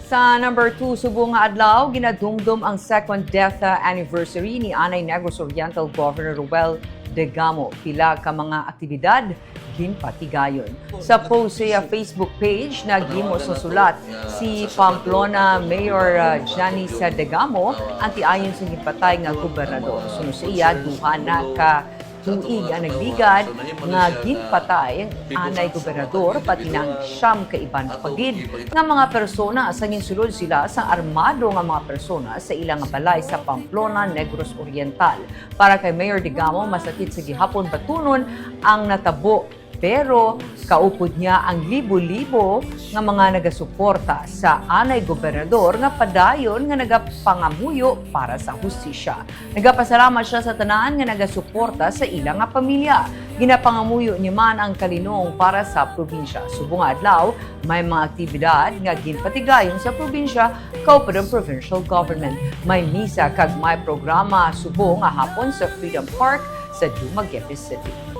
Sa number 2, Subong nga adlaw, ginadumdum ang second death anniversary ni anay Negros Oriental Governor Roel Degamo. Pila ka mga aktibidad ginpatigayon. Sa post sa Facebook page na gimos sa sulat si Pamplona Mayor Janice Degamo ang tiayon sa ginpatay nga gobernador. Sunod sa iya duha na ka tuig ang nagligad nga ginpatay ang anay gobernador pati ng siyam kaiban pagid nga mga persona sa ginsulod sila sa armado nga mga persona sa ilang balay sa Pamplona, Negros Oriental. Para kay Mayor Degamo, masakit sa gihapon batunon ang natabo pero kaupod niya ang libo-libo nga mga nagasuporta sa anay gobernador nga padayon nga nagapangamuyo para sa hustisya. Nagapasalamat siya sa tanan nga nagasuporta sa ilang nga pamilya. Ginapangamuyo niya man ang kalinong para sa probinsya. Subong adlaw, may mga aktibidad nga ginpatigayon sa probinsya kaupod ang provincial government. May misa kag may programa subong nga hapon sa Freedom Park sa Dumaguete City.